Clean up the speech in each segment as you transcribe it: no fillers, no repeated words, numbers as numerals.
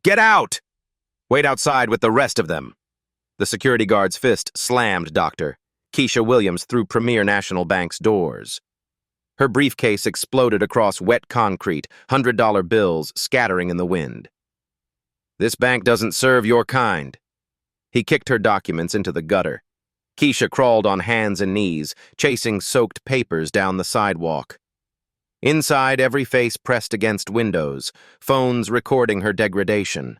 Get out! Wait outside with the rest of them. The security guard's fist slammed Dr. Keisha Williams through Premier National Bank's doors. Her briefcase exploded across wet concrete, $100 bills scattering in the wind. This bank doesn't serve your kind. He kicked her documents into the gutter. Keisha crawled on hands and knees, chasing soaked papers down the sidewalk. Inside, every face pressed against windows, phones recording her degradation.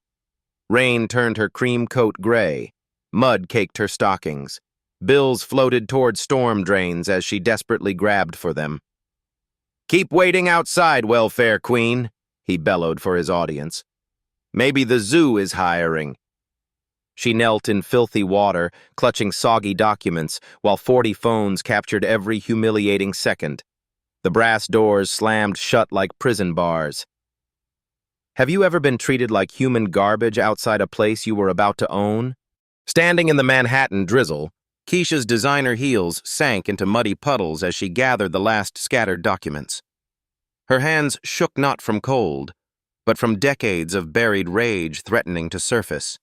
Rain turned her cream coat gray. Mud caked her stockings. Bills floated toward storm drains as she desperately grabbed for them. "Keep waiting outside, welfare queen," he bellowed for his audience. "Maybe the zoo is hiring." She knelt in filthy water, clutching soggy documents, while 40 phones captured every humiliating second. The brass doors slammed shut like prison bars. Have you ever been treated like human garbage outside a place you were about to own? Standing in the Manhattan drizzle, Keisha's designer heels sank into muddy puddles as she gathered the last scattered documents. Her hands shook not from cold, but from decades of buried rage threatening to surface.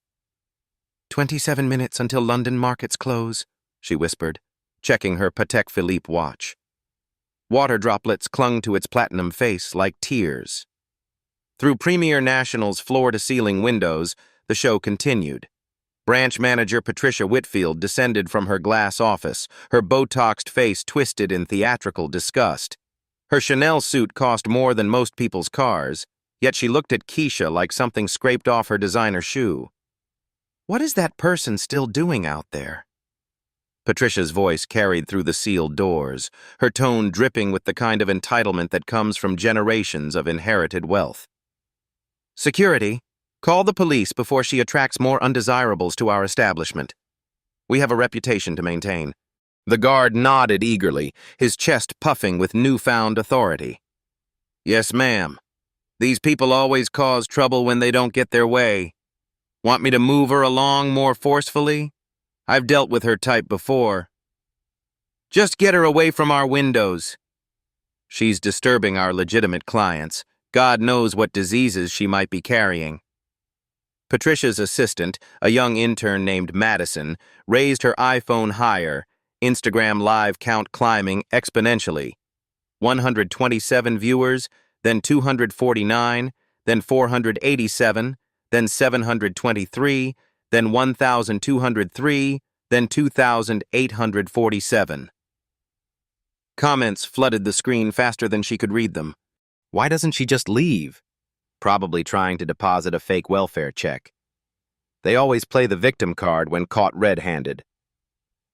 27 minutes until London markets close, she whispered, checking her Patek Philippe watch. Water droplets clung to its platinum face like tears. Through Premier National's floor-to-ceiling windows, the show continued. Branch manager Patricia Whitfield descended from her glass office, her Botoxed face twisted in theatrical disgust. Her Chanel suit cost more than most people's cars, yet she looked at Keisha like something scraped off her designer shoe. What is that person still doing out there? Patricia's voice carried through the sealed doors, her tone dripping with the kind of entitlement that comes from generations of inherited wealth. "Security, call the police before she attracts more undesirables to our establishment. We have a reputation to maintain." The guard nodded eagerly, his chest puffing with newfound authority. "Yes, ma'am. These people always cause trouble when they don't get their way. Want me to move her along more forcefully? I've dealt with her type before. Just get her away from our windows. She's disturbing our legitimate clients. God knows what diseases she might be carrying." Patricia's assistant, a young intern named Madison, raised her iPhone higher, Instagram live count climbing exponentially. 127 viewers, then 249, then 487, then 723, then 1,203, then 2,847. Comments flooded the screen faster than she could read them. Why doesn't she just leave? Probably trying to deposit a fake welfare check. They always play the victim card when caught red-handed.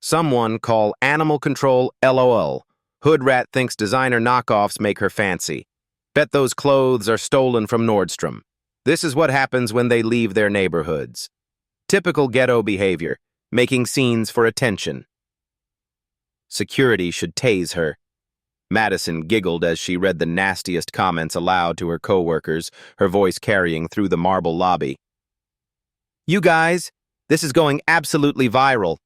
Someone call Animal Control LOL. Hood Rat thinks designer knockoffs make her fancy. Bet those clothes are stolen from Nordstrom. This is what happens when they leave their neighborhoods. Typical ghetto behavior, making scenes for attention. Security should tase her. Madison giggled as she read the nastiest comments aloud to her coworkers, her voice carrying through the marble lobby. "You guys, this is going absolutely viral.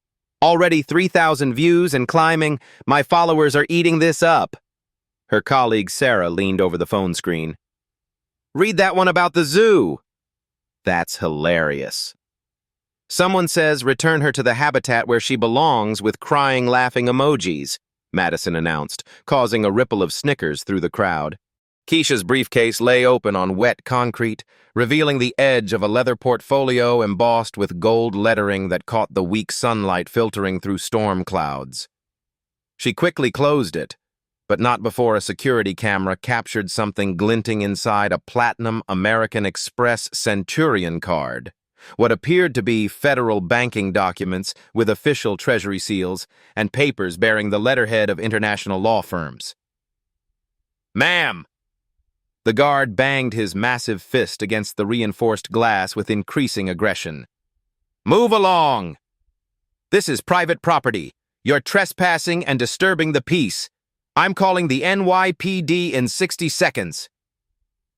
Already 3,000 views and climbing. My followers are eating this up." Her colleague Sarah leaned over the phone screen. "Read that one about the zoo." "That's hilarious." "Someone says return her to the habitat where she belongs with crying, laughing emojis," Madison announced, causing a ripple of snickers through the crowd. Keisha's briefcase lay open on wet concrete, revealing the edge of a leather portfolio embossed with gold lettering that caught the weak sunlight filtering through storm clouds. She quickly closed it, but not before a security camera captured something glinting inside a platinum American Express Centurion card. What appeared to be federal banking documents with official treasury seals and papers bearing the letterhead of international law firms. "Ma'am!" The guard banged his massive fist against the reinforced glass with increasing aggression. "Move along! This is private property. You're trespassing and disturbing the peace. I'm calling the NYPD in 60 seconds.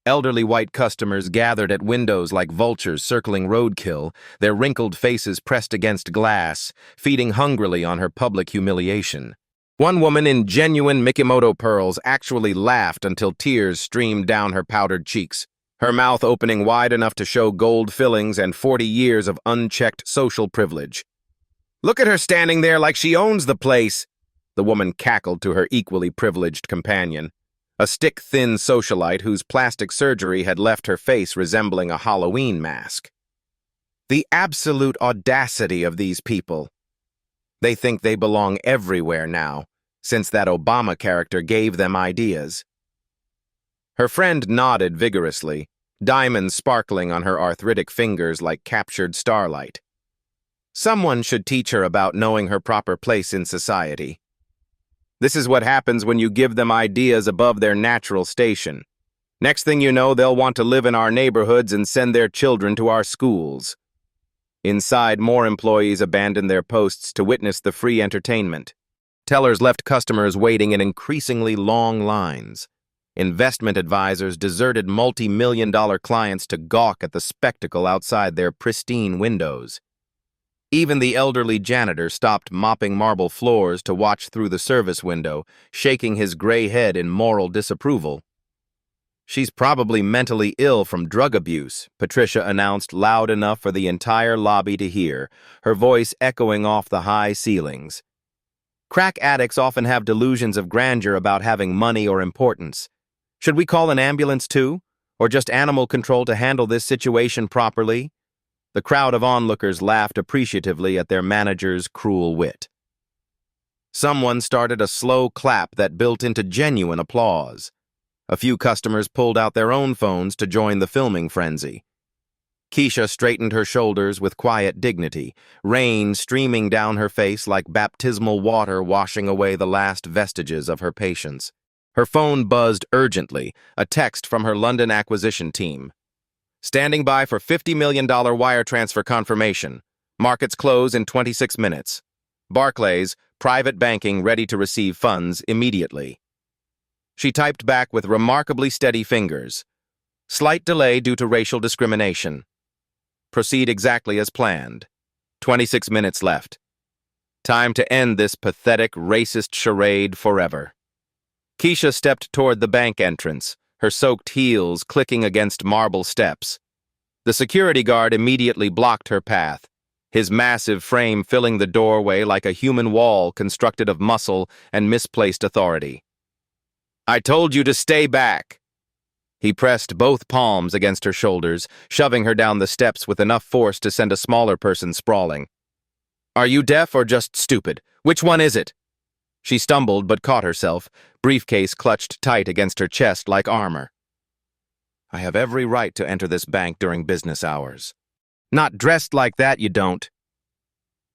Elderly white customers gathered at windows like vultures circling roadkill, their wrinkled faces pressed against glass, feeding hungrily on her public humiliation. One woman in genuine Mikimoto pearls actually laughed until tears streamed down her powdered cheeks. her mouth opening wide enough to show gold fillings and 40 years of unchecked social privilege. "Look at her standing there like she owns the place," the woman cackled to her equally privileged companion, a stick-thin socialite whose plastic surgery had left her face resembling a Halloween mask. The absolute audacity of these people. They think they belong everywhere now, since that Obama character gave them ideas. Her friend nodded vigorously, diamonds sparkling on her arthritic fingers like captured starlight. Someone should teach her about knowing her proper place in society. This is what happens when you give them ideas above their natural station. Next thing you know, they'll want to live in our neighborhoods and send their children to our schools. Inside, more employees abandoned their posts to witness the free entertainment. Tellers left customers waiting in increasingly long lines. Investment advisors deserted multi-million-dollar clients to gawk at the spectacle outside their pristine windows. Even the elderly janitor stopped mopping marble floors to watch through the service window, shaking his gray head in moral disapproval. "She's probably mentally ill from drug abuse," Patricia announced loud enough for the entire lobby to hear, her voice echoing off the high ceilings. Crack addicts often have delusions of grandeur about having money or importance. Should we call an ambulance too, or just animal control to handle this situation properly? The crowd of onlookers laughed appreciatively at their manager's cruel wit. Someone started a slow clap that built into genuine applause. A few customers pulled out their own phones to join the filming frenzy. Keisha straightened her shoulders with quiet dignity, rain streaming down her face like baptismal water washing away the last vestiges of her patience. Her phone buzzed urgently, a text from her London acquisition team. "Standing by for $50 million wire transfer confirmation. Markets close in 26 minutes. Barclays, private banking ready to receive funds immediately." She typed back with remarkably steady fingers. "Slight delay due to racial discrimination. Proceed exactly as planned. 26 minutes left. Time to end this pathetic, racist charade forever." Keisha stepped toward the bank entrance, her soaked heels clicking against marble steps. The security guard immediately blocked her path, his massive frame filling the doorway like a human wall constructed of muscle and misplaced authority. "I told you to stay back." He pressed both palms against her shoulders, shoving her down the steps with enough force to send a smaller person sprawling. "Are you deaf or just stupid? Which one is it?" She stumbled but caught herself, briefcase clutched tight against her chest like armor. "I have every right to enter this bank during business hours." "Not dressed like that, you don't."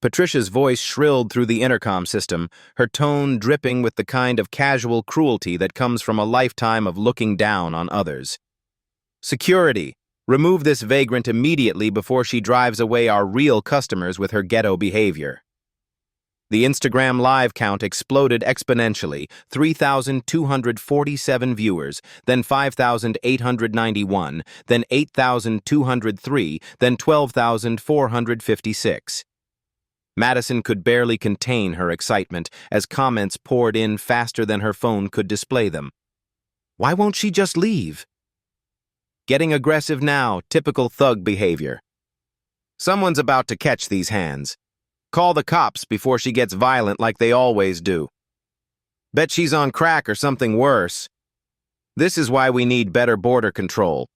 Patricia's voice shrilled through the intercom system, her tone dripping with the kind of casual cruelty that comes from a lifetime of looking down on others. "Security, remove this vagrant immediately before she drives away our real customers with her ghetto behavior." The Instagram live count exploded exponentially, 3,247 viewers, then 5,891, then 8,203, then 12,456. Madison could barely contain her excitement as comments poured in faster than her phone could display them. Why won't she just leave? Getting aggressive now, typical thug behavior. Someone's about to catch these hands. Call the cops before she gets violent like they always do. Bet she's on crack or something worse. This is why we need better border control.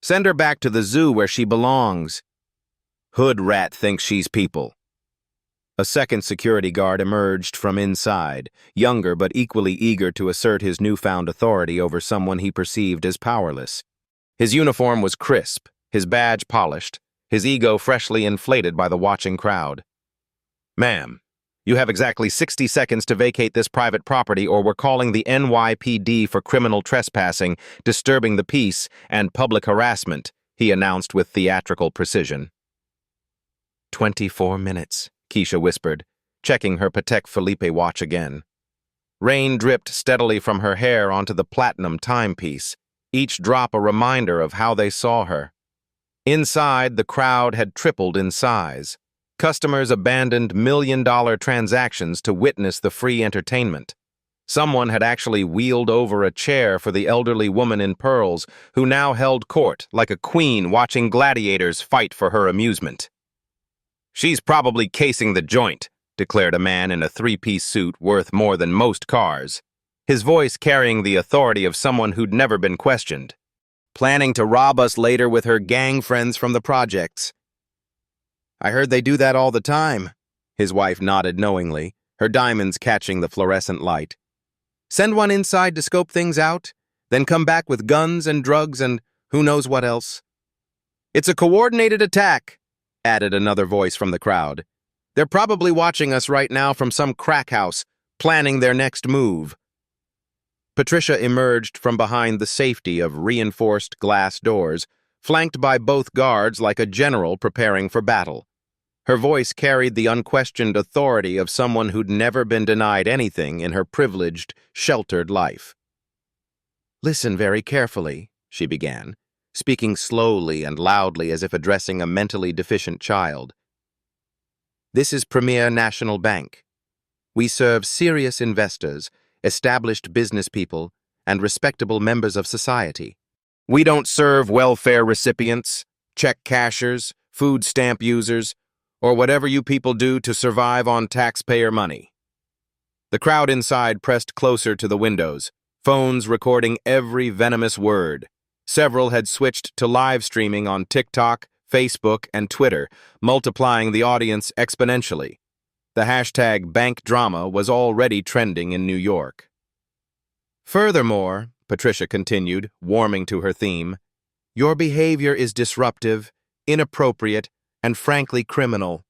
Send her back to the zoo where she belongs. Hood rat thinks she's people. A second security guard emerged from inside, younger but equally eager to assert his newfound authority over someone he perceived as powerless. His uniform was crisp, his badge polished, his ego freshly inflated by the watching crowd. "Ma'am, you have exactly 60 seconds to vacate this private property or we're calling the NYPD for criminal trespassing, disturbing the peace, and public harassment," he announced with theatrical precision. 24 minutes, Keisha whispered, checking her Patek Philippe watch again. Rain dripped steadily from her hair onto the platinum timepiece, each drop a reminder of how they saw her. Inside, the crowd had tripled in size. Customers abandoned million-dollar transactions to witness the free entertainment. Someone had actually wheeled over a chair for the elderly woman in pearls, who now held court like a queen watching gladiators fight for her amusement. "She's probably casing the joint," declared a man in a three-piece suit worth more than most cars, his voice carrying the authority of someone who'd never been questioned. "Planning to rob us later with her gang friends from the projects." "I heard they do that all the time." His wife nodded knowingly, her diamonds catching the fluorescent light. "Send one inside to scope things out, then come back with guns and drugs and who knows what else." "It's a coordinated attack," added another voice from the crowd. "They're probably watching us right now from some crack house, planning their next move." Patricia emerged from behind the safety of reinforced glass doors, flanked by both guards like a general preparing for battle. Her voice carried the unquestioned authority of someone who'd never been denied anything in her privileged, sheltered life. "Listen very carefully," she began, speaking slowly and loudly as if addressing a mentally deficient child. "This is Premier National Bank. We serve serious investors, established business people, and respectable members of society. We don't serve welfare recipients, check cashers, food stamp users, or whatever you people do to survive on taxpayer money." The crowd inside pressed closer to the windows, phones recording every venomous word. Several had switched to live streaming on TikTok, Facebook, and Twitter, multiplying the audience exponentially. The hashtag bank drama was already trending in New York. "Furthermore," Patricia continued, warming to her theme, "your behavior is disruptive, inappropriate, and frankly criminal.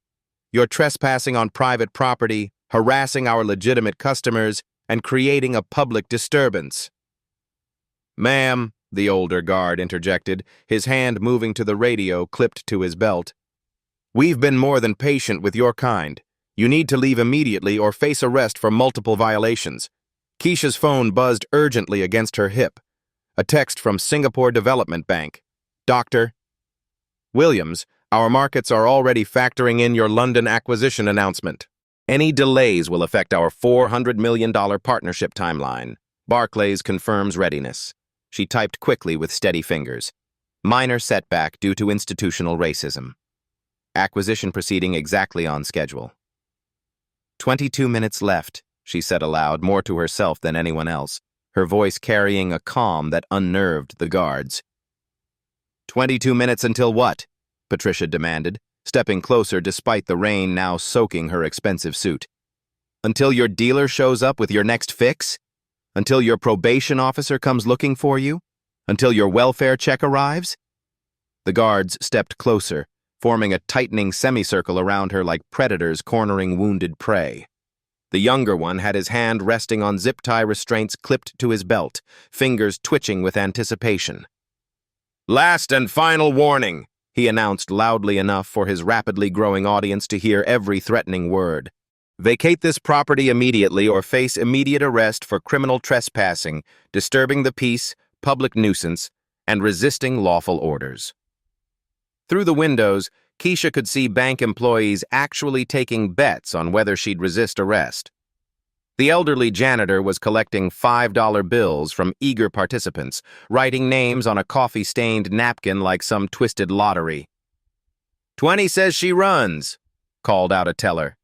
You're trespassing on private property, harassing our legitimate customers, and creating a public disturbance." "Ma'am," the older guard interjected, his hand moving to the radio clipped to his belt, "we've been more than patient with your kind. You need to leave immediately or face arrest for multiple violations." Keisha's phone buzzed urgently against her hip. A text from Singapore Development Bank. "Dr. Williams, our markets are already factoring in your London acquisition announcement. Any delays will affect our $400 million partnership timeline. Barclays confirms readiness." She typed quickly with steady fingers. "Minor setback due to institutional racism. Acquisition proceeding exactly on schedule." 22 minutes left, she said aloud, more to herself than anyone else, her voice carrying a calm that unnerved the guards. 22 minutes until what?" Patricia demanded, stepping closer despite the rain now soaking her expensive suit. "Until your dealer shows up with your next fix? Until your probation officer comes looking for you? Until your welfare check arrives?" The guards stepped closer, forming a tightening semicircle around her like predators cornering wounded prey. The younger one had his hand resting on zip-tie restraints clipped to his belt, fingers twitching with anticipation. "Last and final warning," he announced loudly enough for his rapidly growing audience to hear every threatening word. "Vacate this property immediately or face immediate arrest for criminal trespassing, disturbing the peace, public nuisance, and resisting lawful orders." Through the windows, Keisha could see bank employees actually taking bets on whether she'd resist arrest. The elderly janitor was collecting $5 bills from eager participants, writing names on a coffee-stained napkin like some twisted lottery. "20 says she runs," called out a teller.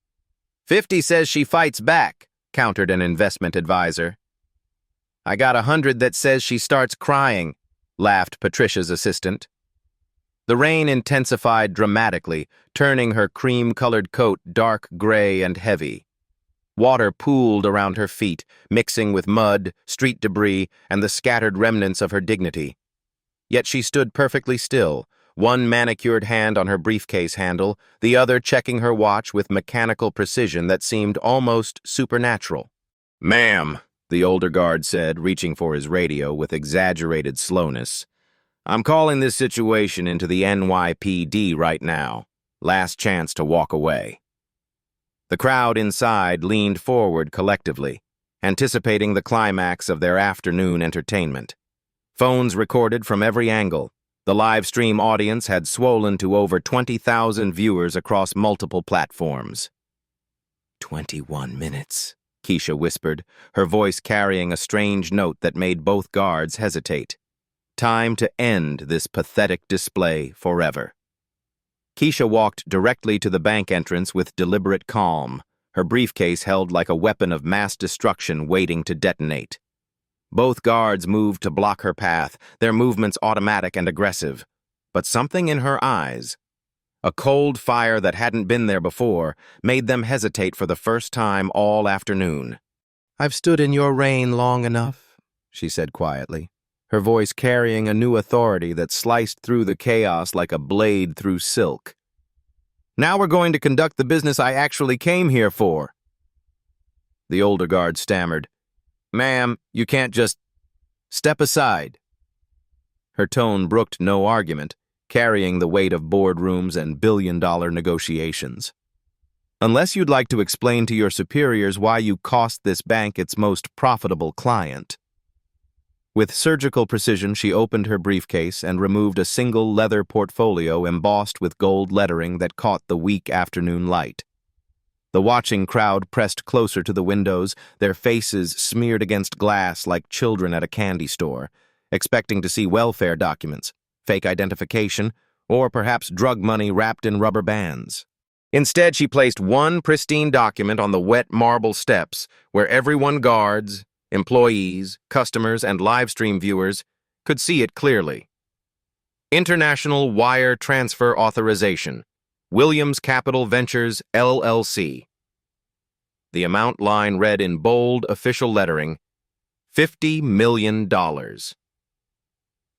"50 says she fights back," countered an investment advisor. "I got 100 that says she starts crying," laughed Patricia's assistant. The rain intensified dramatically, turning her cream-colored coat dark gray and heavy. Water pooled around her feet, mixing with mud, street debris, and the scattered remnants of her dignity. Yet she stood perfectly still, one manicured hand on her briefcase handle, the other checking her watch with mechanical precision that seemed almost supernatural. "Ma'am," the older guard said, reaching for his radio with exaggerated slowness, "I'm calling this situation into the NYPD right now. Last chance to walk away." The crowd inside leaned forward collectively, anticipating the climax of their afternoon entertainment. Phones recorded from every angle. The live stream audience had swollen to over 20,000 viewers across multiple platforms. 21 minutes, Keisha whispered, her voice carrying a strange note that made both guards hesitate. Time to end this pathetic display forever. Keisha walked directly to the bank entrance with deliberate calm, her briefcase held like a weapon of mass destruction waiting to detonate. Both guards moved to block her path, their movements automatic and aggressive. But something in her eyes, a cold fire that hadn't been there before, made them hesitate for the first time all afternoon. "I've stood in your reign long enough," she said quietly, her voice carrying a new authority that sliced through the chaos like a blade through silk. "Now we're going to conduct the business I actually came here for." The older guard stammered, "Ma'am, you can't just step aside." Her tone brooked no argument, carrying the weight of boardrooms and billion-dollar negotiations. "Unless you'd like to explain to your superiors why you cost this bank its most profitable client." With surgical precision, she opened her briefcase and removed a single leather portfolio embossed with gold lettering that caught the weak afternoon light. The watching crowd pressed closer to the windows, their faces smeared against glass like children at a candy store, expecting to see welfare documents, fake identification, or perhaps drug money wrapped in rubber bands. Instead, she placed one pristine document on the wet marble steps where everyone, guards, employees, customers, and livestream viewers, could see it clearly. International Wire Transfer Authorization, Williams Capital Ventures, LLC. The amount line read in bold official lettering, $50 million.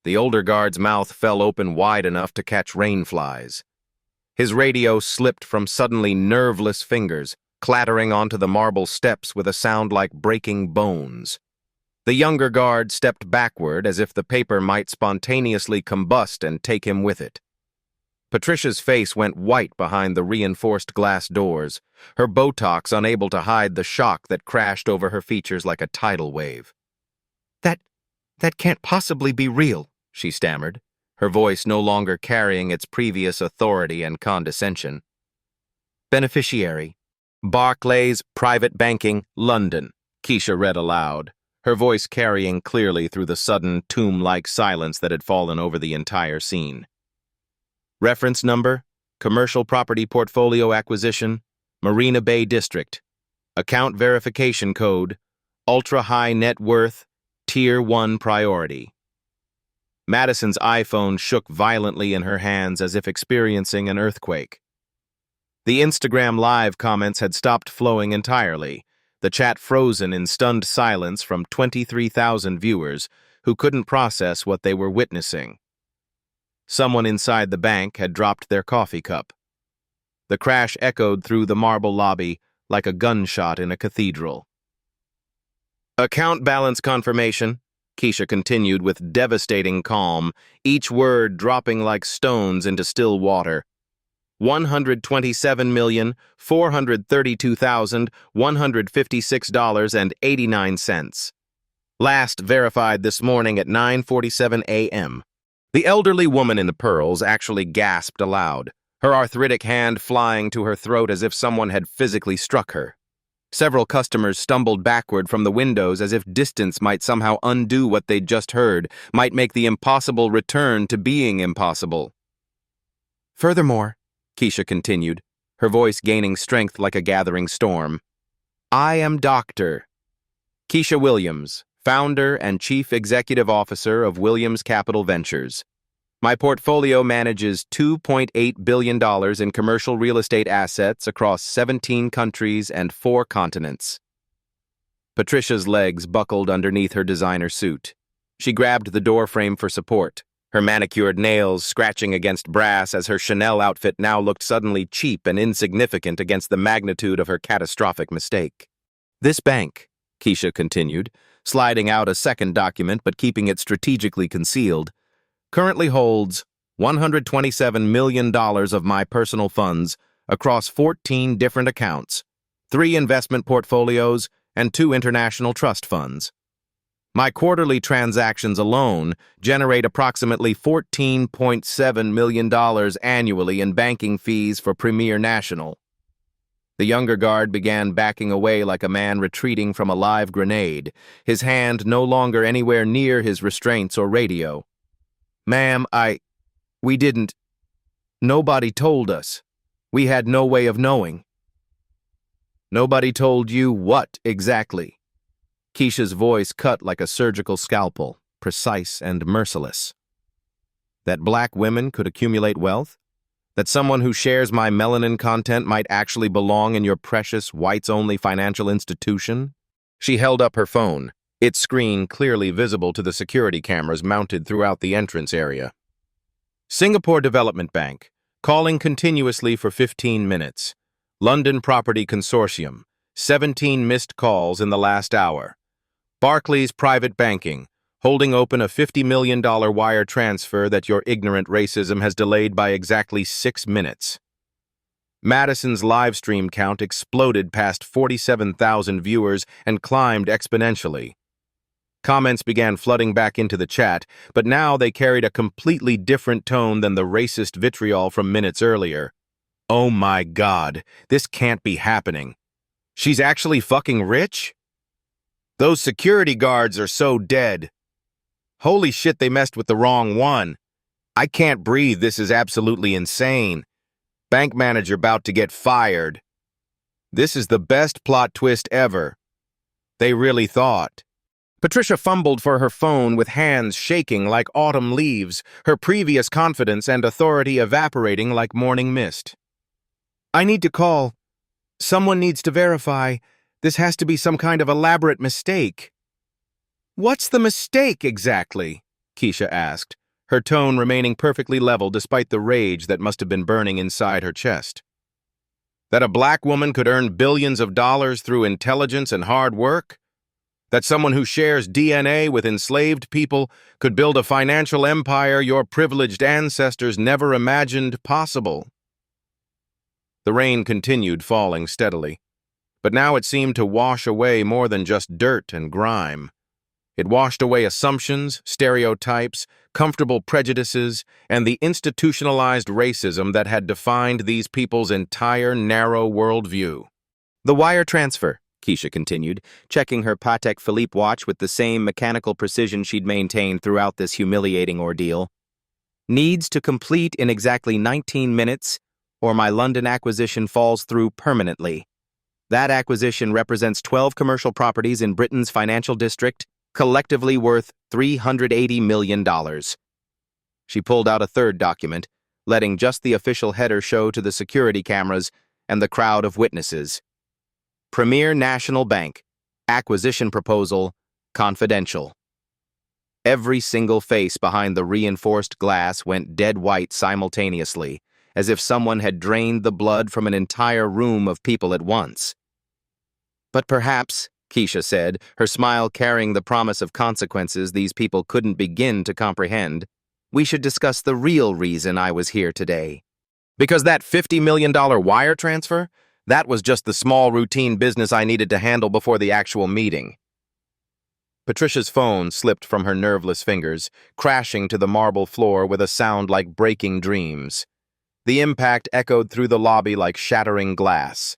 The older guard's mouth fell open wide enough to catch rainflies. His radio slipped from suddenly nerveless fingers, clattering onto the marble steps with a sound like breaking bones. The younger guard stepped backward as if the paper might spontaneously combust and take him with it. Patricia's face went white behind the reinforced glass doors, her Botox unable to hide the shock that crashed over her features like a tidal wave. That can't possibly be real," she stammered, her voice no longer carrying its previous authority and condescension. "Beneficiary, Barclays Private Banking, London," Keisha read aloud, her voice carrying clearly through the sudden tomb-like silence that had fallen over the entire scene. "Reference number, Commercial Property Portfolio Acquisition, Marina Bay District. Account Verification Code, Ultra High Net Worth, Tier 1 Priority." Madison's iPhone shook violently in her hands as if experiencing an earthquake. The Instagram Live comments had stopped flowing entirely, the chat frozen in stunned silence from 23,000 viewers who couldn't process what they were witnessing. Someone inside the bank had dropped their coffee cup. The crash echoed through the marble lobby like a gunshot in a cathedral. "Account balance confirmation," Keisha continued with devastating calm, each word dropping like stones into still water. $127,432,156.89. Last verified this morning at 9:47 a.m. The elderly woman in the pearls actually gasped aloud, her arthritic hand flying to her throat as if someone had physically struck her. Several customers stumbled backward from the windows as if distance might somehow undo what they'd just heard, might make the impossible return to being impossible. "Furthermore," Keisha continued, her voice gaining strength like a gathering storm, "I am Dr. Keisha Williams, founder and chief executive officer of Williams Capital Ventures. My portfolio manages $2.8 billion in commercial real estate assets across 17 countries and 4 continents." Patricia's legs buckled underneath her designer suit. She grabbed the doorframe for support, her manicured nails scratching against brass as her Chanel outfit now looked suddenly cheap and insignificant against the magnitude of her catastrophic mistake. "This bank," Keisha continued, sliding out a second document but keeping it strategically concealed, "currently holds $127 million of my personal funds across 14 different accounts, 3 investment portfolios, and 2 international trust funds. My quarterly transactions alone generate approximately $14.7 million annually in banking fees for Premier National." The younger guard began backing away like a man retreating from a live grenade, his hand no longer anywhere near his restraints or radio. "Ma'am, we didn't. Nobody told us. We had no way of knowing." "Nobody told you what exactly?" Keisha's voice cut like a surgical scalpel, precise and merciless. "That black women could accumulate wealth? That someone who shares my melanin content might actually belong in your precious, whites-only financial institution?" She held up her phone, its screen clearly visible to the security cameras mounted throughout the entrance area. "Singapore Development Bank, calling continuously for 15 minutes. London Property Consortium, 17 missed calls in the last hour. Barclays Private Banking, holding open a $50 million wire transfer that your ignorant racism has delayed by exactly 6 minutes. Madison's live stream count exploded past 47,000 viewers and climbed exponentially. Comments began flooding back into the chat, but now they carried a completely different tone than the racist vitriol from minutes earlier. "Oh my God, this can't be happening. She's actually fucking rich? Those security guards are so dead. Holy shit, they messed with the wrong one. I can't breathe, this is absolutely insane. Bank manager about to get fired. This is the best plot twist ever. They really thought." Patricia fumbled for her phone with hands shaking like autumn leaves, her previous confidence and authority evaporating like morning mist. "I need to call. Someone needs to verify. This has to be some kind of elaborate mistake." "What's the mistake exactly?" Keisha asked, her tone remaining perfectly level despite the rage that must have been burning inside her chest. "That a black woman could earn billions of dollars through intelligence and hard work? That someone who shares DNA with enslaved people could build a financial empire your privileged ancestors never imagined possible?" The rain continued falling steadily, but now it seemed to wash away more than just dirt and grime. It washed away assumptions, stereotypes, comfortable prejudices, and the institutionalized racism that had defined these people's entire narrow worldview. "The wire transfer," Keisha continued, checking her Patek Philippe watch with the same mechanical precision she'd maintained throughout this humiliating ordeal, "needs to complete in exactly 19 minutes, or my London acquisition falls through permanently. That acquisition represents 12 commercial properties in Britain's financial district, collectively worth $380 million. She pulled out a third document, letting just the official header show to the security cameras and the crowd of witnesses. Premier National Bank, acquisition proposal, confidential. Every single face behind the reinforced glass went dead white simultaneously, as if someone had drained the blood from an entire room of people at once. "But perhaps," Keisha said, her smile carrying the promise of consequences these people couldn't begin to comprehend, "we should discuss the real reason I was here today. Because that $50 million wire transfer? That was just the small routine business I needed to handle before the actual meeting." Patricia's phone slipped from her nerveless fingers, crashing to the marble floor with a sound like breaking dreams. The impact echoed through the lobby like shattering glass.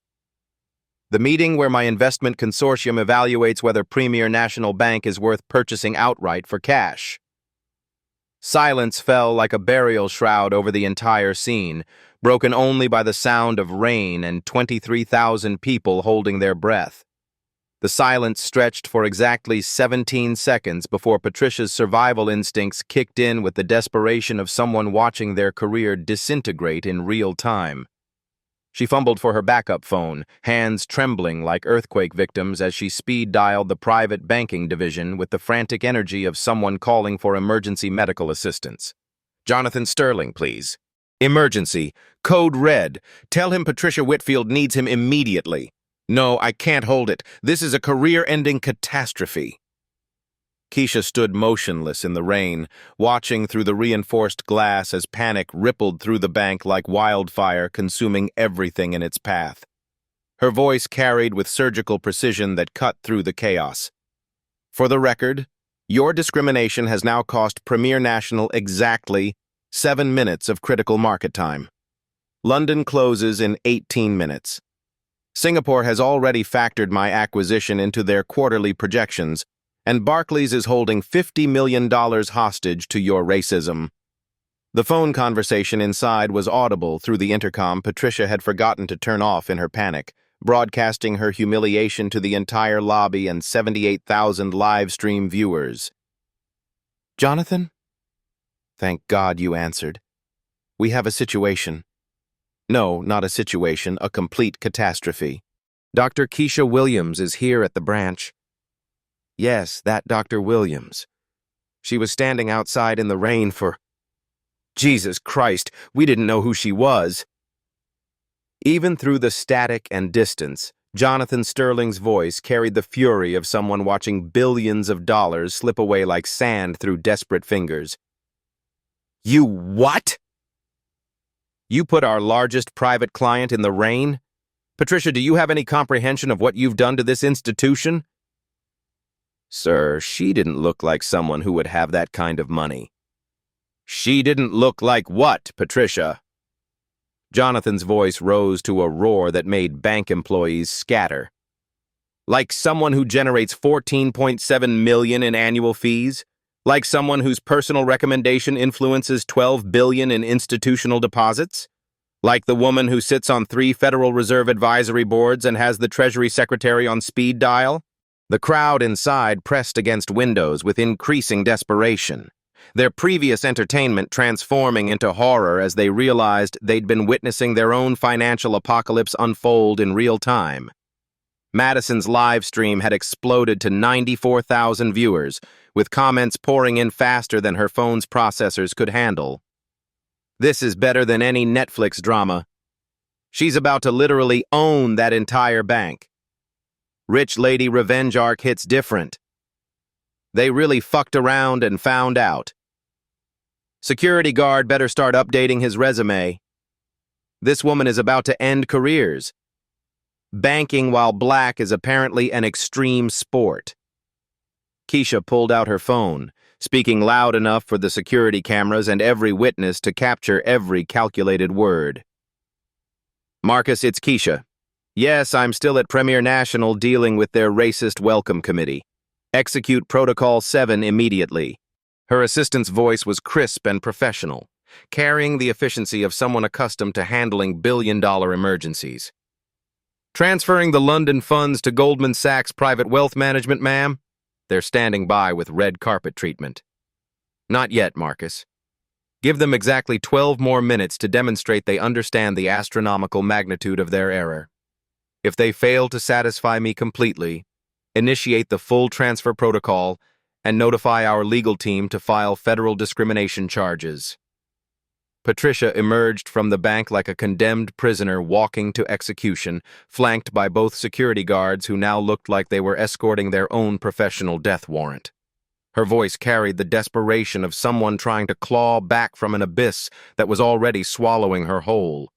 "The meeting where my investment consortium evaluates whether Premier National Bank is worth purchasing outright for cash." Silence fell like a burial shroud over the entire scene, broken only by the sound of rain and 23,000 people holding their breath. The silence stretched for exactly 17 seconds before Patricia's survival instincts kicked in with the desperation of someone watching their career disintegrate in real time. She fumbled for her backup phone, hands trembling like earthquake victims as she speed-dialed the private banking division with the frantic energy of someone calling for emergency medical assistance. "Jonathan Sterling, please. Emergency. Code red. Tell him Patricia Whitfield needs him immediately. No, I can't hold it. This is a career-ending catastrophe." Keisha stood motionless in the rain, watching through the reinforced glass as panic rippled through the bank like wildfire, consuming everything in its path. Her voice carried with surgical precision that cut through the chaos. "For the record, your discrimination has now cost Premier National exactly 7 minutes of critical market time. London closes in 18 minutes. Singapore has already factored my acquisition into their quarterly projections, and Barclays is holding $50 million hostage to your racism. The phone conversation inside was audible through the intercom Patricia had forgotten to turn off in her panic, broadcasting her humiliation to the entire lobby and 78,000 live stream viewers. "Jonathan? Thank God you answered. We have a situation. No, not a situation, a complete catastrophe. Dr. Keisha Williams is here at the branch." Yes, that Dr. Williams. She was standing outside in the rain for... Jesus Christ, we didn't know who she was. Even through the static and distance, Jonathan Sterling's voice carried the fury of someone watching billions of dollars slip away like sand through desperate fingers. "You what? You put our largest private client in the rain? Patricia, do you have any comprehension of what you've done to this institution?" "Sir, she didn't look like someone who would have that kind of money." "She didn't look like what, Patricia?" Jonathan's voice rose to a roar that made bank employees scatter. "Like someone who generates $14.7 million in annual fees? Like someone whose personal recommendation influences $12 billion in institutional deposits? Like the woman who sits on 3 Federal Reserve advisory boards and has the Treasury Secretary on speed dial?" The crowd inside pressed against windows with increasing desperation, their previous entertainment transforming into horror as they realized they'd been witnessing their own financial apocalypse unfold in real time. Madison's live stream had exploded to 94,000 viewers, with comments pouring in faster than her phone's processors could handle. "This is better than any Netflix drama. She's about to literally own that entire bank. Rich lady revenge arc hits different. They really fucked around and found out. Security guard better start updating his resume. This woman is about to end careers. Banking while black is apparently an extreme sport." Keisha pulled out her phone, speaking loud enough for the security cameras and every witness to capture every calculated word. "Marcus, it's Keisha. Yes, I'm still at Premier National dealing with their racist welcome committee. Execute Protocol 7 immediately." Her assistant's voice was crisp and professional, carrying the efficiency of someone accustomed to handling billion-dollar emergencies. "Transferring the London funds to Goldman Sachs Private Wealth Management, ma'am. They're standing by with red carpet treatment." "Not yet, Marcus. Give them exactly 12 more minutes to demonstrate they understand the astronomical magnitude of their error. If they fail to satisfy me completely, initiate the full transfer protocol and notify our legal team to file federal discrimination charges." Patricia emerged from the bank like a condemned prisoner walking to execution, flanked by both security guards who now looked like they were escorting their own professional death warrant. Her voice carried the desperation of someone trying to claw back from an abyss that was already swallowing her whole.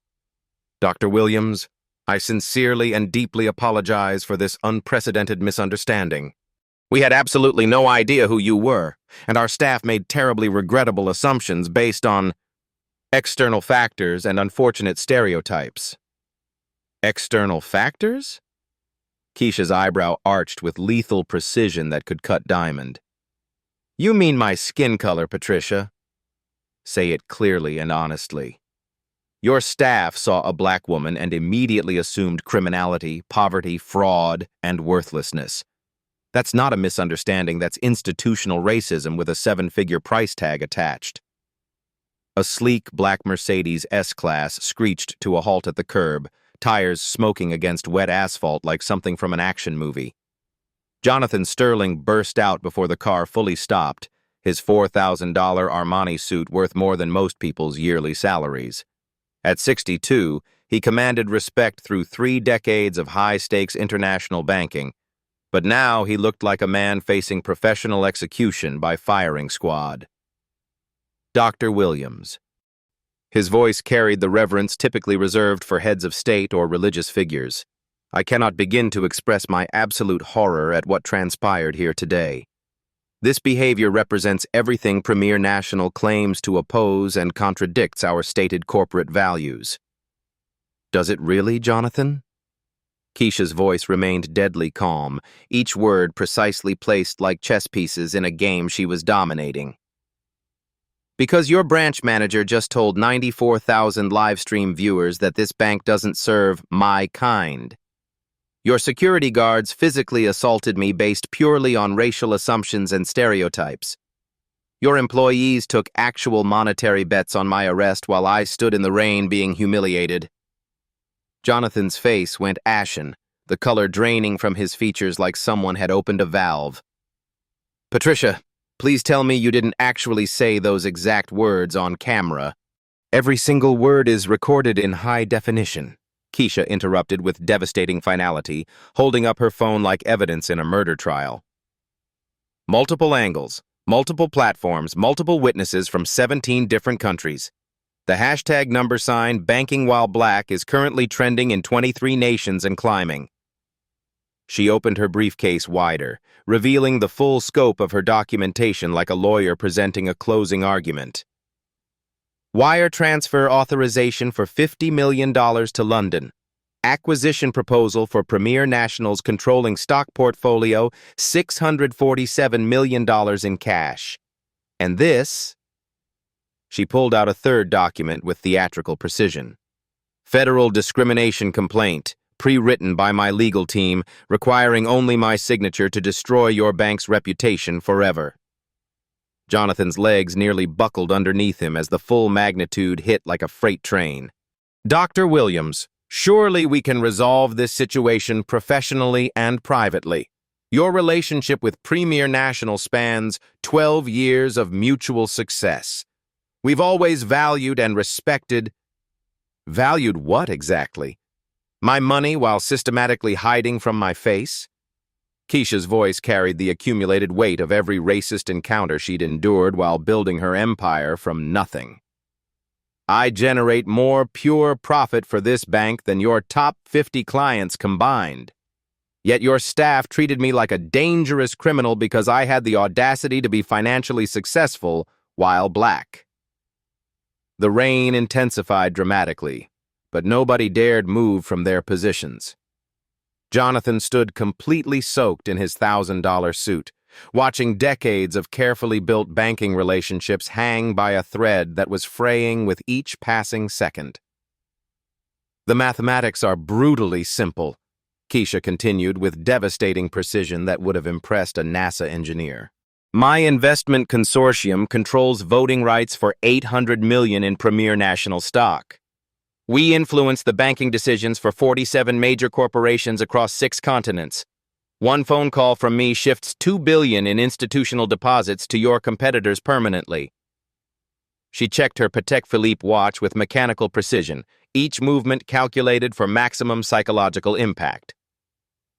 "Dr. Williams, I sincerely and deeply apologize for this unprecedented misunderstanding. We had absolutely no idea who you were, and our staff made terribly regrettable assumptions based on external factors and unfortunate stereotypes." "External factors?" Keisha's eyebrow arched with lethal precision that could cut diamond. "You mean my skin color, Patricia. Say it clearly and honestly. Your staff saw a black woman and immediately assumed criminality, poverty, fraud, and worthlessness. That's not a misunderstanding, that's institutional racism with a 7-figure price tag attached." A sleek black Mercedes S-Class screeched to a halt at the curb, tires smoking against wet asphalt like something from an action movie. Jonathan Sterling burst out before the car fully stopped, his $4,000 Armani suit worth more than most people's yearly salaries. At 62, he commanded respect through 3 decades of high-stakes international banking, but now he looked like a man facing professional execution by firing squad. "Dr. Williams." His voice carried the reverence typically reserved for heads of state or religious figures. "I cannot begin to express my absolute horror at what transpired here today. This behavior represents everything Premier National claims to oppose and contradicts our stated corporate values." "Does it really, Jonathan?" Keisha's voice remained deadly calm, each word precisely placed like chess pieces in a game she was dominating. Because your branch manager just told 94,000 live stream viewers that this bank doesn't serve my kind. Your security guards physically assaulted me based purely on racial assumptions and stereotypes. Your employees took actual monetary bets on my arrest while I stood in the rain being humiliated. Jonathan's face went ashen, the color draining from his features like someone had opened a valve. Patricia, please tell me you didn't actually say those exact words on camera. Every single word is recorded in high definition, Keisha interrupted with devastating finality, holding up her phone like evidence in a murder trial. Multiple angles, multiple platforms, multiple witnesses from 17 different countries. The hashtag number sign banking while black is currently trending in 23 nations and climbing. She opened her briefcase wider, revealing the full scope of her documentation like a lawyer presenting a closing argument. Wire transfer authorization for $50 million to London. Acquisition proposal for Premier National's controlling stock portfolio, $647 million in cash. And this... She pulled out a third document with theatrical precision. Federal discrimination complaint, pre-written by my legal team, requiring only my signature to destroy your bank's reputation forever. Jonathan's legs nearly buckled underneath him as the full magnitude hit like a freight train. Dr. Williams, surely we can resolve this situation professionally and privately. Your relationship with Premier National spans 12 years of mutual success. We've always valued and respected... Valued what exactly? My money while systematically hiding from my face? Keisha's voice carried the accumulated weight of every racist encounter she'd endured while building her empire from nothing. I generate more pure profit for this bank than your top 50 clients combined. Yet your staff treated me like a dangerous criminal because I had the audacity to be financially successful while black. The rain intensified dramatically, but nobody dared move from their positions. Jonathan stood completely soaked in his $1,000 suit, watching decades of carefully built banking relationships hang by a thread that was fraying with each passing second. The mathematics are brutally simple, Keisha continued with devastating precision that would have impressed a NASA engineer. My investment consortium controls voting rights for $800 million in Premier National stock. We influence the banking decisions for 47 major corporations across 6 continents. One phone call from me shifts $2 billion in institutional deposits to your competitors permanently. She checked her Patek Philippe watch with mechanical precision, each movement calculated for maximum psychological impact.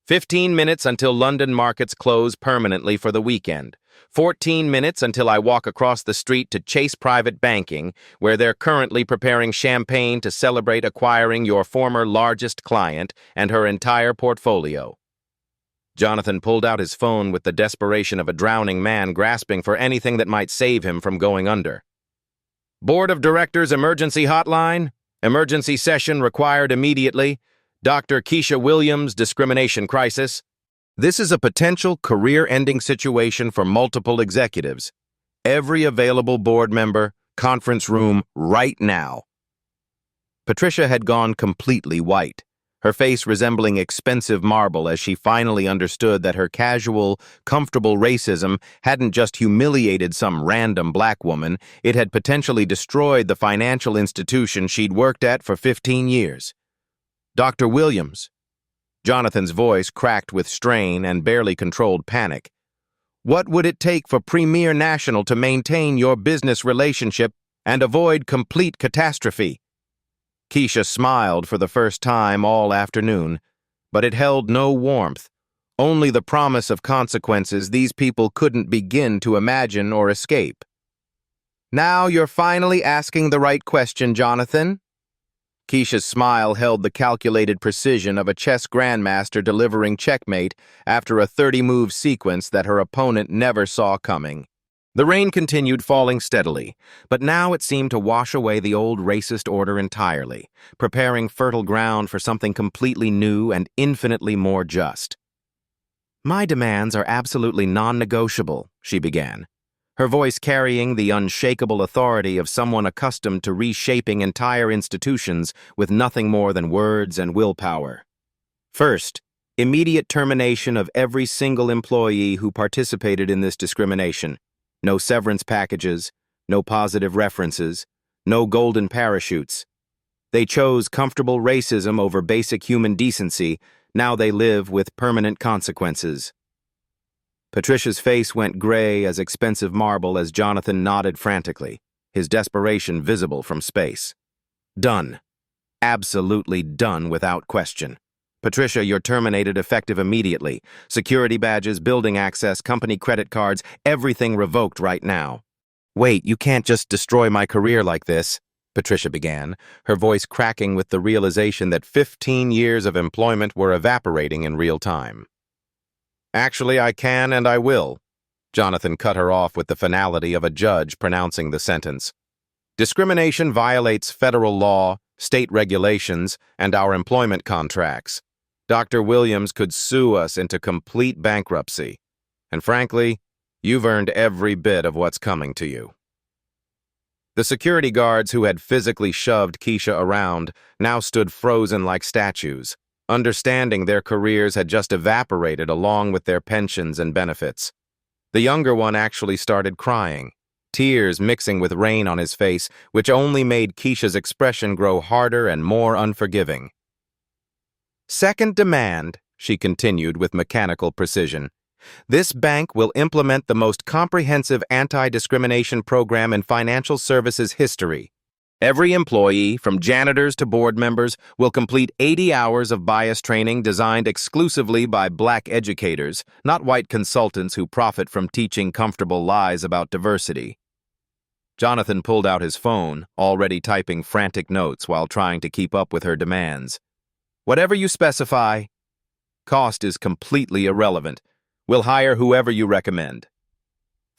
15 minutes until London markets close permanently for the weekend. 14 minutes until I walk across the street to Chase Private Banking, where they're currently preparing champagne to celebrate acquiring your former largest client and her entire portfolio. Jonathan pulled out his phone with the desperation of a drowning man grasping for anything that might save him from going under. Board of Directors Emergency Hotline. Emergency session required immediately. Dr. Keisha Williams, discrimination crisis. This is a potential career-ending situation for multiple executives. Every available board member, conference room, right now. Patricia had gone completely white, her face resembling expensive marble as she finally understood that her casual, comfortable racism hadn't just humiliated some random black woman, it had potentially destroyed the financial institution she'd worked at for 15 years. Dr. Williams. Jonathan's voice cracked with strain and barely controlled panic. What would it take for Premier National to maintain your business relationship and avoid complete catastrophe? Keisha smiled for the first time all afternoon, but it held no warmth, only the promise of consequences these people couldn't begin to imagine or escape. Now you're finally asking the right question, Jonathan. Keisha's smile held the calculated precision of a chess grandmaster delivering checkmate after a 30-move sequence that her opponent never saw coming. The rain continued falling steadily, but now it seemed to wash away the old racist order entirely, preparing fertile ground for something completely new and infinitely more just. "My demands are absolutely non-negotiable," she began, her voice carrying the unshakable authority of someone accustomed to reshaping entire institutions with nothing more than words and willpower. First, immediate termination of every single employee who participated in this discrimination. No severance packages, no positive references, no golden parachutes. They chose comfortable racism over basic human decency. Now they live with permanent consequences. Patricia's face went gray as expensive marble as Jonathan nodded frantically, his desperation visible from space. Done. Absolutely done without question. Patricia, you're terminated effective immediately. Security badges, building access, company credit cards, everything revoked right now. Wait, you can't just destroy my career like this, Patricia began, her voice cracking with the realization that 15 years of employment were evaporating in real time. Actually, I can and I will. Jonathan cut her off with the finality of a judge pronouncing the sentence. Discrimination violates federal law, state regulations, and our employment contracts. Dr. Williams could sue us into complete bankruptcy. And frankly, you've earned every bit of what's coming to you. The security guards who had physically shoved Keisha around now stood frozen like statues, understanding their careers had just evaporated along with their pensions and benefits. The younger one actually started crying, tears mixing with rain on his face, which only made Keisha's expression grow harder and more unforgiving. Second demand, she continued with mechanical precision. This bank will implement the most comprehensive anti-discrimination program in financial services history. Every employee, from janitors to board members, will complete 80 hours of bias training designed exclusively by black educators, not white consultants who profit from teaching comfortable lies about diversity. Jonathan pulled out his phone, already typing frantic notes while trying to keep up with her demands. Whatever you specify, cost is completely irrelevant. We'll hire whoever you recommend.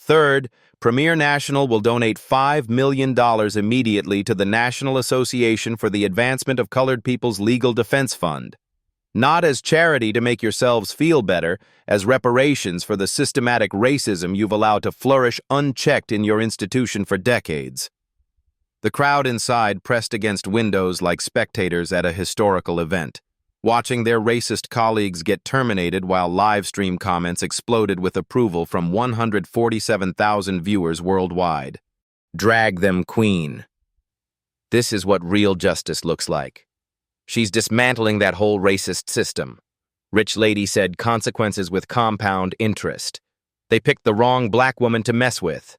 Third, Premier National will donate $5 million immediately to the National Association for the Advancement of Colored People's Legal Defense Fund. Not as charity to make yourselves feel better, as reparations for the systematic racism you've allowed to flourish unchecked in your institution for decades. The crowd inside pressed against windows like spectators at a historical event, watching their racist colleagues get terminated while live stream comments exploded with approval from 147,000 viewers worldwide. Drag them, queen. This is what real justice looks like. She's dismantling that whole racist system. Rich lady said consequences with compound interest. They picked the wrong black woman to mess with.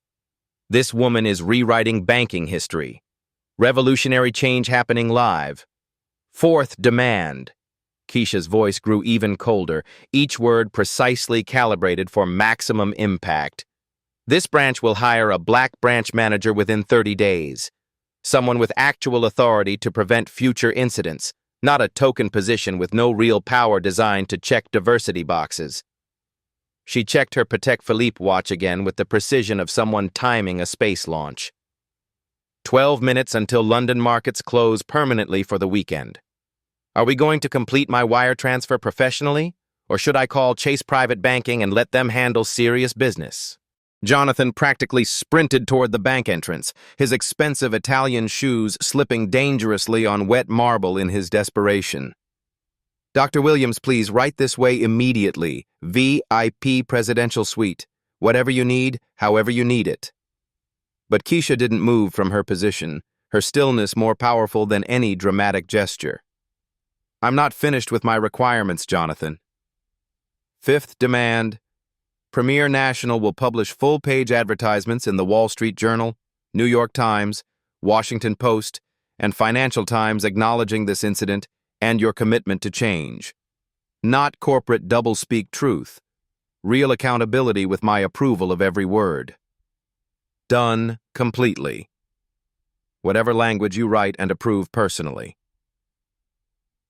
This woman is rewriting banking history. Revolutionary change happening live. Fourth demand. Keisha's voice grew even colder, each word precisely calibrated for maximum impact. This branch will hire a black branch manager within 30 days. Someone with actual authority to prevent future incidents, not a token position with no real power designed to check diversity boxes. She checked her Patek Philippe watch again with the precision of someone timing a space launch. 12 minutes until London markets close permanently for the weekend. Are we going to complete my wire transfer professionally, or should I call Chase Private Banking and let them handle serious business? Jonathan practically sprinted toward the bank entrance, his expensive Italian shoes slipping dangerously on wet marble in his desperation. Dr. Williams, please, right this way immediately. VIP Presidential Suite. Whatever you need, however you need it. But Keisha didn't move from her position, her stillness more powerful than any dramatic gesture. I'm not finished with my requirements, Jonathan. Fifth demand. Premier National will publish full-page advertisements in the Wall Street Journal, New York Times, Washington Post, and Financial Times acknowledging this incident and your commitment to change. Not corporate double-speak truth. Real accountability with my approval of every word. Done completely. Whatever language you write and approve personally.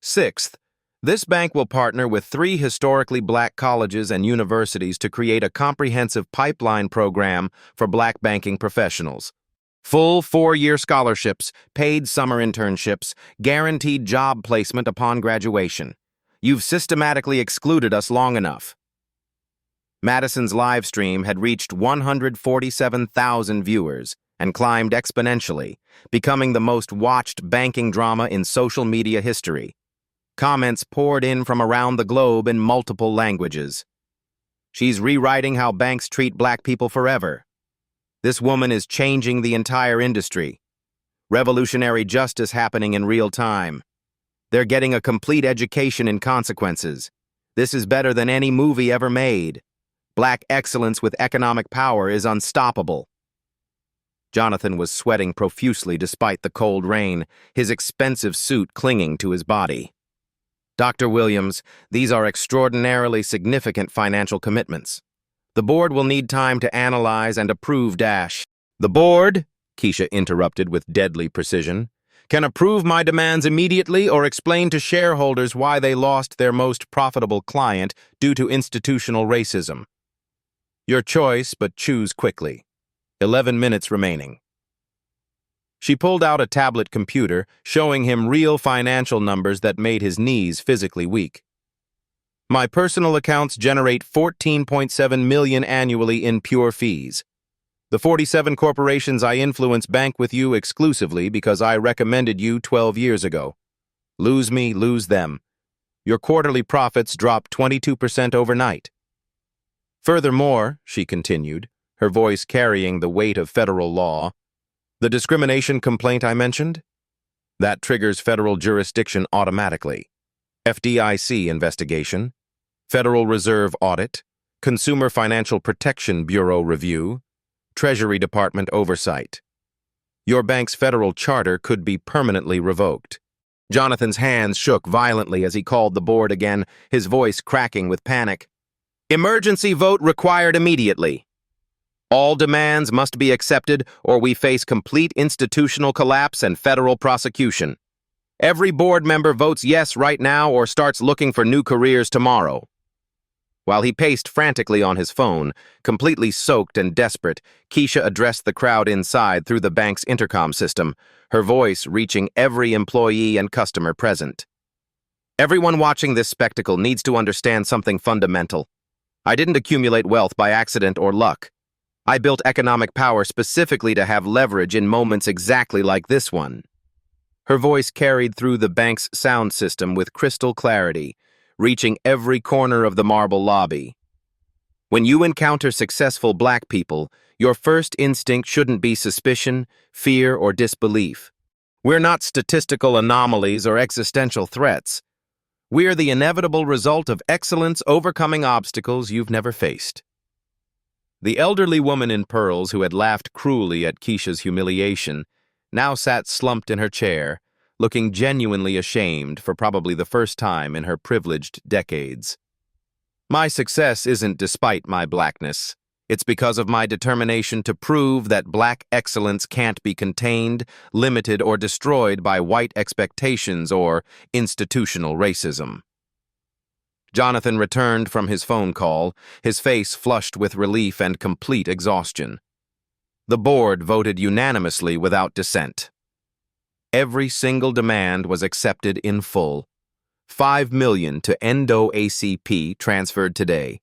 Sixth, This bank will partner with 3 historically black colleges and universities to create a comprehensive pipeline program for black banking professionals. Full 4-year scholarships, paid summer internships, guaranteed job placement upon graduation. You've systematically excluded us long enough. Madison's live stream had reached 147,000 viewers and climbed exponentially, becoming the most watched banking drama in social media history. Comments poured in from around the globe in multiple languages. She's rewriting how banks treat black people forever. This woman is changing the entire industry. Revolutionary justice happening in real time. They're getting a complete education in consequences. This is better than any movie ever made. Black excellence with economic power is unstoppable. Jonathan was sweating profusely despite the cold rain, his expensive suit clinging to his body. Dr. Williams, these are extraordinarily significant financial commitments. The board will need time to analyze and approve dash. The board, Keisha interrupted with deadly precision, can approve my demands immediately or explain to shareholders why they lost their most profitable client due to institutional racism. Your choice, but choose quickly. 11 minutes remaining. She pulled out a tablet computer, showing him real financial numbers that made his knees physically weak. My personal accounts generate $14.7 million annually in pure fees. The 47 corporations I influence bank with you exclusively because I recommended you 12 years ago. Lose me, lose them. Your quarterly profits drop 22% overnight. Furthermore, she continued, her voice carrying the weight of federal law, the discrimination complaint I mentioned? That triggers federal jurisdiction automatically. FDIC investigation, Federal Reserve audit, Consumer Financial Protection Bureau review, Treasury Department oversight. Your bank's federal charter could be permanently revoked. Jonathan's hands shook violently as he called the board again, his voice cracking with panic. Emergency vote required immediately. All demands must be accepted or we face complete institutional collapse and federal prosecution. Every board member votes yes right now or starts looking for new careers tomorrow. While he paced frantically on his phone, completely soaked and desperate, Keisha addressed the crowd inside through the bank's intercom system, her voice reaching every employee and customer present. Everyone watching this spectacle needs to understand something fundamental. I didn't accumulate wealth by accident or luck. I built economic power specifically to have leverage in moments exactly like this one. Her voice carried through the bank's sound system with crystal clarity, reaching every corner of the marble lobby. When you encounter successful black people, your first instinct shouldn't be suspicion, fear, or disbelief. We're not statistical anomalies or existential threats. We're the inevitable result of excellence overcoming obstacles you've never faced. The elderly woman in pearls who had laughed cruelly at Keisha's humiliation now sat slumped in her chair, looking genuinely ashamed for probably the first time in her privileged decades. My success isn't despite my blackness. It's because of my determination to prove that black excellence can't be contained, limited, or destroyed by white expectations or institutional racism. Jonathan returned from his phone call, his face flushed with relief and complete exhaustion. The board voted unanimously without dissent. Every single demand was accepted in full. $5 million to Endo-ACP transferred today.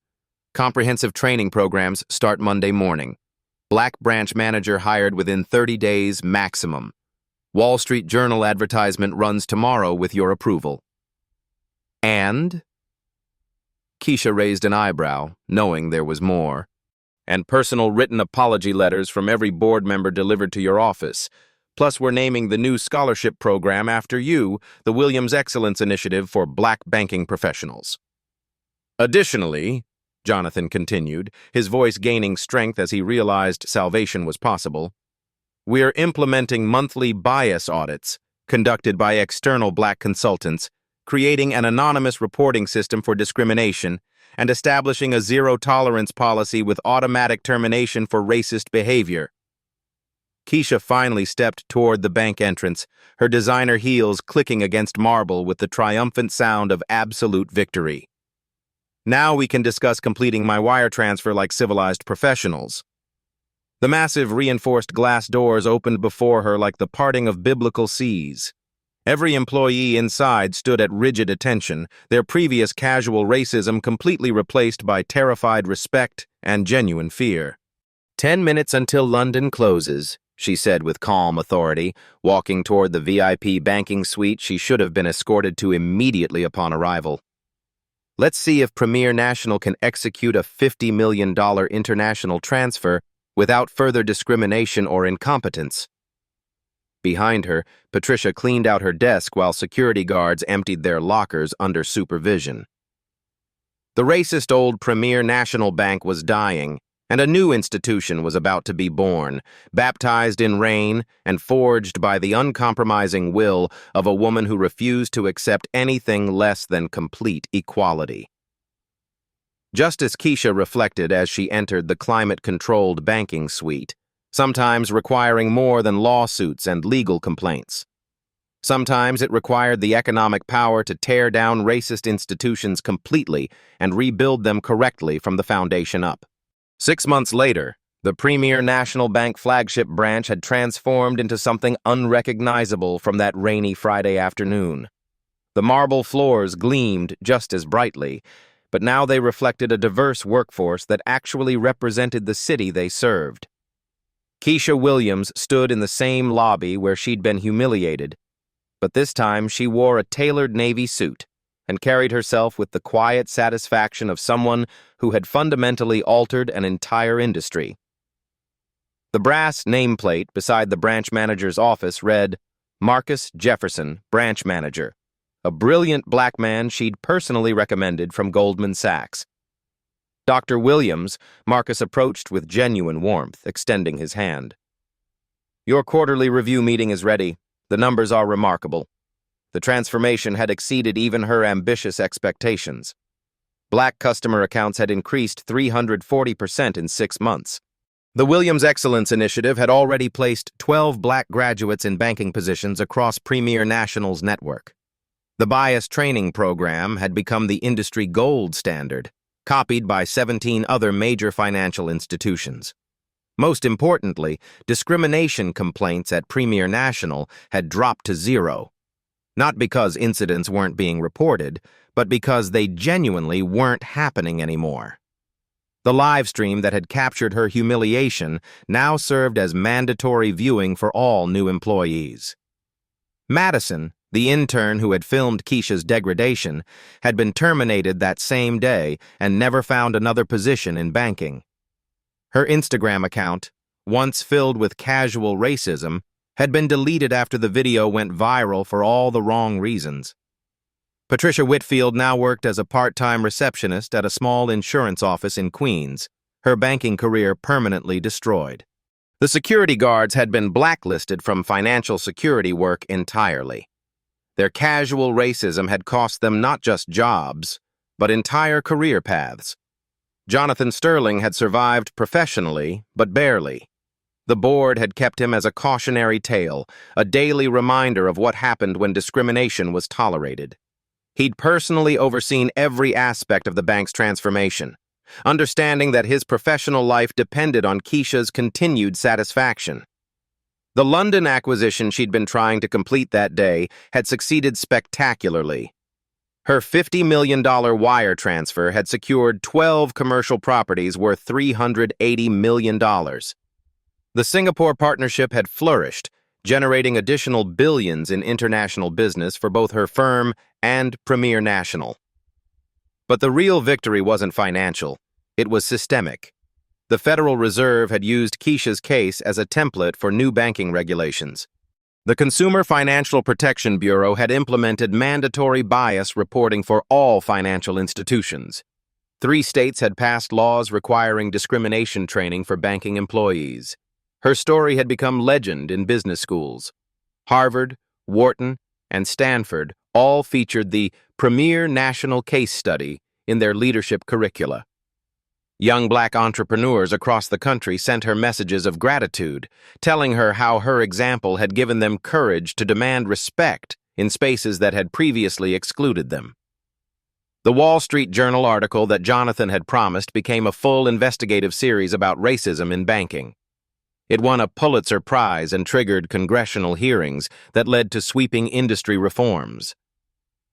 Comprehensive training programs start Monday morning. Black branch manager hired within 30 days maximum. Wall Street Journal advertisement runs tomorrow with your approval. And? Keisha raised an eyebrow, knowing there was more. And personal written apology letters from every board member delivered to your office. Plus, we're naming the new scholarship program after you, the Williams Excellence Initiative for Black Banking Professionals. Additionally, Jonathan continued, his voice gaining strength as he realized salvation was possible, we're implementing monthly bias audits conducted by external black consultants, creating an anonymous reporting system for discrimination, and establishing a zero-tolerance policy with automatic termination for racist behavior. Keisha finally stepped toward the bank entrance, her designer heels clicking against marble with the triumphant sound of absolute victory. Now we can discuss completing my wire transfer like civilized professionals. The massive reinforced glass doors opened before her like the parting of biblical seas. Every employee inside stood at rigid attention, their previous casual racism completely replaced by terrified respect and genuine fear. 10 minutes until London closes, she said with calm authority, walking toward the VIP banking suite she should have been escorted to immediately upon arrival. Let's see if Premier National can execute a $50 million international transfer without further discrimination or incompetence. Behind her, Patricia cleaned out her desk while security guards emptied their lockers under supervision. The racist old Premier National Bank was dying, and a new institution was about to be born, baptized in rain and forged by the uncompromising will of a woman who refused to accept anything less than complete equality. Just as Keisha reflected as she entered the climate-controlled banking suite, sometimes requiring more than lawsuits and legal complaints. Sometimes it required the economic power to tear down racist institutions completely and rebuild them correctly from the foundation up. 6 months later, the Premier National Bank flagship branch had transformed into something unrecognizable from that rainy Friday afternoon. The marble floors gleamed just as brightly, but now they reflected a diverse workforce that actually represented the city they served. Keisha Williams stood in the same lobby where she'd been humiliated, but this time she wore a tailored navy suit and carried herself with the quiet satisfaction of someone who had fundamentally altered an entire industry. The brass nameplate beside the branch manager's office read, "Marcus Jefferson, Branch Manager," a brilliant black man she'd personally recommended from Goldman Sachs. Dr. Williams, Marcus approached with genuine warmth, extending his hand. "Your quarterly review meeting is ready. The numbers are remarkable." The transformation had exceeded even her ambitious expectations. Black customer accounts had increased 340% in 6 months. The Williams Excellence Initiative had already placed 12 black graduates in banking positions across Premier National's network. The bias training program had become the industry gold standard, copied by 17 other major financial institutions. Most importantly, discrimination complaints at Premier National had dropped to zero. Not because incidents weren't being reported, but because they genuinely weren't happening anymore. The live stream that had captured her humiliation now served as mandatory viewing for all new employees. Madison, the intern who had filmed Keisha's degradation, had been terminated that same day and never found another position in banking. Her Instagram account, once filled with casual racism, had been deleted after the video went viral for all the wrong reasons. Patricia Whitfield now worked as a part-time receptionist at a small insurance office in Queens, her banking career permanently destroyed. The security guards had been blacklisted from financial security work entirely. Their casual racism had cost them not just jobs, but entire career paths. Jonathan Sterling had survived professionally, but barely. The board had kept him as a cautionary tale, a daily reminder of what happened when discrimination was tolerated. He'd personally overseen every aspect of the bank's transformation, understanding that his professional life depended on Keisha's continued satisfaction. The London acquisition she'd been trying to complete that day had succeeded spectacularly. Her $50 million wire transfer had secured 12 commercial properties worth $380 million. The Singapore partnership had flourished, generating additional billions in international business for both her firm and Premier National. But the real victory wasn't financial, it was systemic. The Federal Reserve had used Keisha's case as a template for new banking regulations. The Consumer Financial Protection Bureau had implemented mandatory bias reporting for all financial institutions. 3 states had passed laws requiring discrimination training for banking employees. Her story had become legend in business schools. Harvard, Wharton, and Stanford all featured the Premier National Case Study in their leadership curricula. Young black entrepreneurs across the country sent her messages of gratitude, telling her how her example had given them courage to demand respect in spaces that had previously excluded them. The Wall Street Journal article that Jonathan had promised became a full investigative series about racism in banking. It won a Pulitzer Prize and triggered congressional hearings that led to sweeping industry reforms.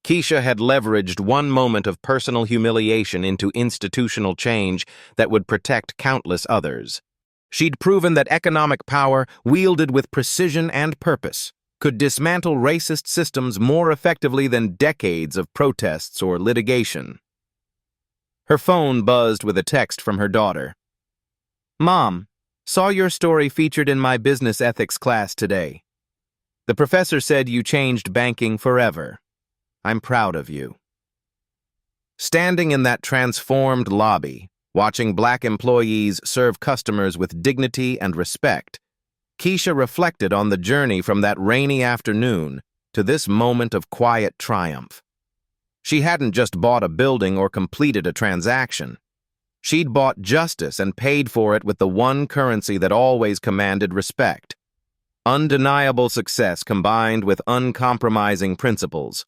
Keisha had leveraged one moment of personal humiliation into institutional change that would protect countless others. She'd proven that economic power, wielded with precision and purpose, could dismantle racist systems more effectively than decades of protests or litigation. Her phone buzzed with a text from her daughter. "Mom, saw your story featured in my business ethics class today. The professor said you changed banking forever. I'm proud of you." Standing in that transformed lobby, watching black employees serve customers with dignity and respect, Keisha reflected on the journey from that rainy afternoon to this moment of quiet triumph. She hadn't just bought a building or completed a transaction. She'd bought justice and paid for it with the one currency that always commanded respect. Undeniable success combined with uncompromising principles.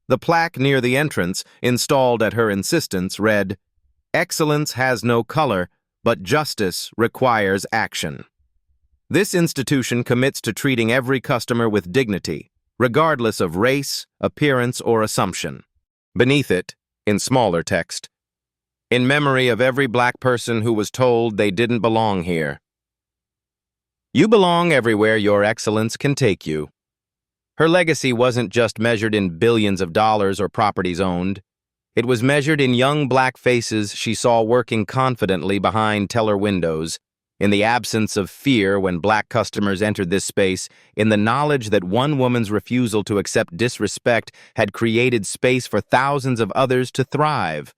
The plaque near the entrance, installed at her insistence, read, "Excellence has no color, but justice requires action." This institution commits to treating every customer with dignity, regardless of race, appearance, or assumption. Beneath it, in smaller text, "In memory of every black person who was told they didn't belong here. You belong everywhere your excellence can take you." Her legacy wasn't just measured in billions of dollars or properties owned. It was measured in young black faces she saw working confidently behind teller windows, in the absence of fear when black customers entered this space, in the knowledge that one woman's refusal to accept disrespect had created space for thousands of others to thrive.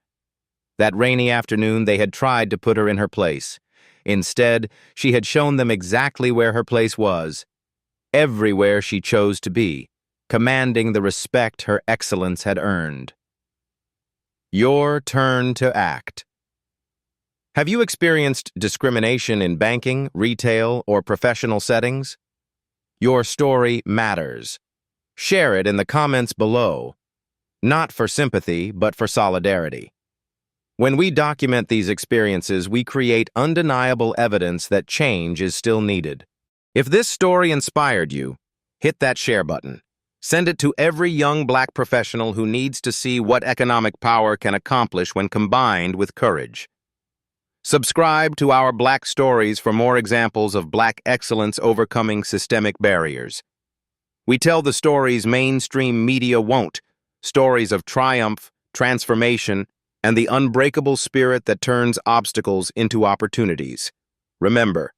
That rainy afternoon, they had tried to put her in her place. Instead, she had shown them exactly where her place was. Everywhere she chose to be, commanding the respect her excellence had earned. Your turn to act. Have you experienced discrimination in banking, retail, or professional settings? Your story matters. Share it in the comments below, not for sympathy, but for solidarity. When we document these experiences, we create undeniable evidence that change is still needed. If this story inspired you, hit that share button. Send it to every young black professional who needs to see what economic power can accomplish when combined with courage. Subscribe to our Black Stories for more examples of black excellence overcoming systemic barriers. We tell the stories mainstream media won't, stories of triumph, transformation, and the unbreakable spirit that turns obstacles into opportunities. Remember,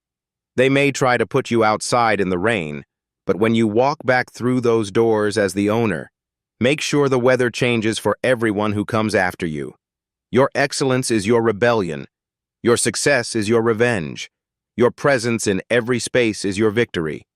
they may try to put you outside in the rain, but when you walk back through those doors as the owner, make sure the weather changes for everyone who comes after you. Your excellence is your rebellion. Your success is your revenge. Your presence in every space is your victory.